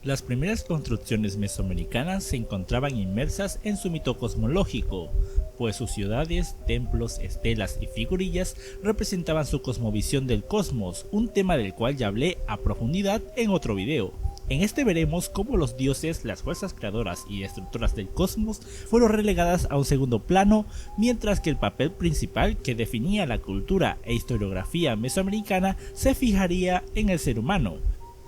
Las primeras construcciones mesoamericanas se encontraban inmersas en su mito cosmológico, pues sus ciudades, templos, estelas y figurillas representaban su cosmovisión del cosmos, un tema del cual ya hablé a profundidad en otro video. En este veremos cómo los dioses, las fuerzas creadoras y destructoras del cosmos fueron relegadas a un segundo plano, mientras que el papel principal que definía la cultura e historiografía mesoamericana se fijaría en el ser humano.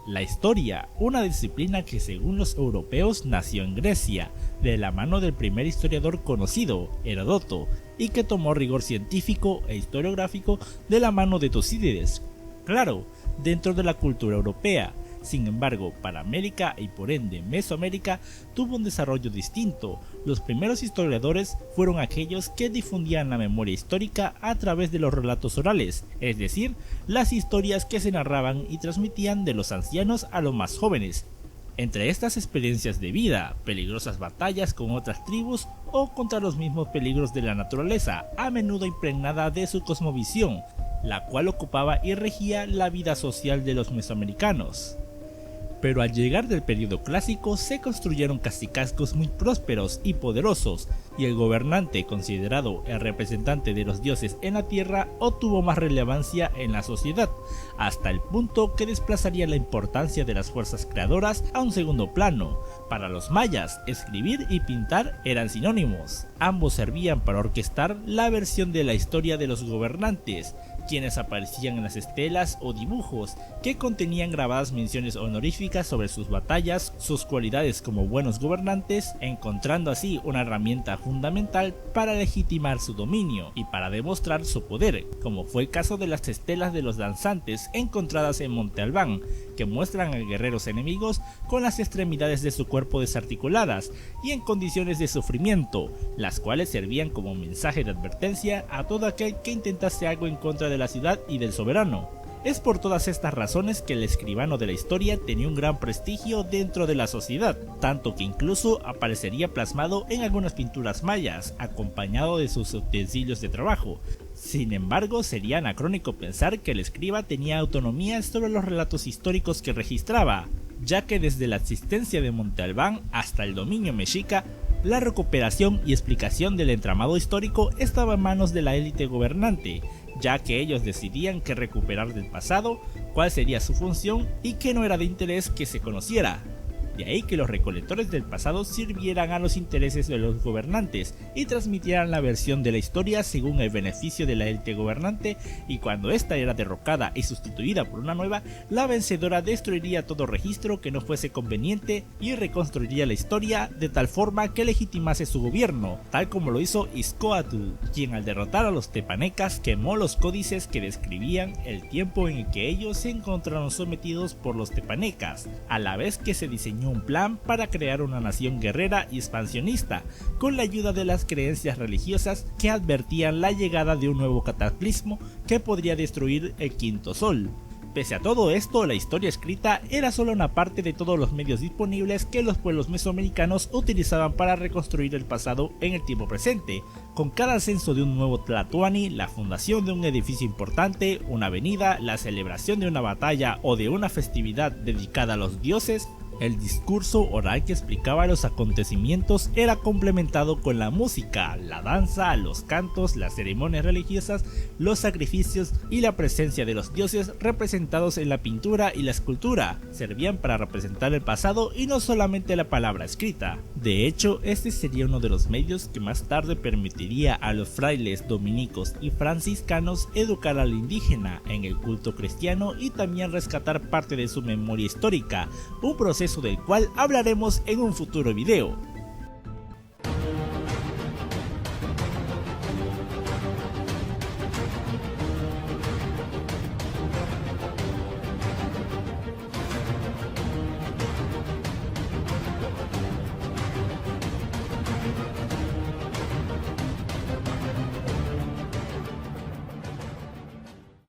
La historia, una disciplina que según los europeos nació en Grecia, de la mano del primer historiador conocido, Heródoto, y que tomó rigor científico e historiográfico de la mano de Tucídides. Claro, dentro de la cultura europea. Sin embargo, para América y por ende Mesoamérica tuvo un desarrollo distinto. Los primeros historiadores fueron aquellos que difundían la memoria histórica a través de los relatos orales, es decir, las historias que se narraban y transmitían de los ancianos a los más jóvenes. Entre estas experiencias de vida, peligrosas batallas con otras tribus o contra los mismos peligros de la naturaleza, a menudo impregnada de su cosmovisión, la cual ocupaba y regía la vida social de los mesoamericanos. Pero al llegar del periodo clásico se construyeron cacicazgos muy prósperos y poderosos, y el gobernante, considerado el representante de los dioses en la tierra, obtuvo más relevancia en la sociedad, hasta el punto que desplazaría la importancia de las fuerzas creadoras a un segundo plano. Para los mayas, escribir y pintar eran sinónimos, ambos servían para orquestar la versión de la historia de los gobernantes, quienes aparecían en las estelas o dibujos que contenían grabadas menciones honoríficas sobre sus batallas, sus cualidades como buenos gobernantes, encontrando así una herramienta fundamental para legitimar su dominio y para demostrar su poder, como fue el caso de las estelas de los danzantes encontradas en Monte Albán, que muestran a guerreros enemigos con las extremidades de su cuerpo desarticuladas y en condiciones de sufrimiento, las cuales servían como mensaje de advertencia a todo aquel que intentase algo en contra de la ciudad y del soberano. Es por todas estas razones que el escribano de la historia tenía un gran prestigio dentro de la sociedad, tanto que incluso aparecería plasmado en algunas pinturas mayas, acompañado de sus utensilios de trabajo. Sin embargo, sería anacrónico pensar que el escriba tenía autonomía sobre los relatos históricos que registraba, ya que desde la existencia de Monte Albán hasta el dominio mexica, la recuperación y explicación del entramado histórico estaba en manos de la élite gobernante, ya que ellos decidían qué recuperar del pasado, cuál sería su función y qué no era de interés que se conociera. De ahí que los recolectores del pasado sirvieran a los intereses de los gobernantes y transmitieran la versión de la historia según el beneficio de la élite gobernante, y cuando ésta era derrocada y sustituida por una nueva, la vencedora destruiría todo registro que no fuese conveniente y reconstruiría la historia de tal forma que legitimase su gobierno, tal como lo hizo Izcoatl, quien al derrotar a los tepanecas quemó los códices que describían el tiempo en el que ellos se encontraron sometidos por los tepanecas, a la vez que se diseñó un plan para crear una nación guerrera y expansionista, con la ayuda de las creencias religiosas que advertían la llegada de un nuevo cataclismo que podría destruir el quinto sol. Pese a todo esto, la historia escrita era solo una parte de todos los medios disponibles que los pueblos mesoamericanos utilizaban para reconstruir el pasado en el tiempo presente. Con cada ascenso de un nuevo Tlatoani, la fundación de un edificio importante, una avenida, la celebración de una batalla o de una festividad dedicada a los dioses, el discurso oral que explicaba los acontecimientos era complementado con la música, la danza, los cantos, las ceremonias religiosas, los sacrificios y la presencia de los dioses representados en la pintura y la escultura. Servían para representar el pasado y no solamente la palabra escrita. De hecho, este sería uno de los medios que más tarde permitiría a los frailes dominicos y franciscanos educar al indígena en el culto cristiano y también rescatar parte de su memoria histórica, un proceso del cual hablaremos en un futuro video.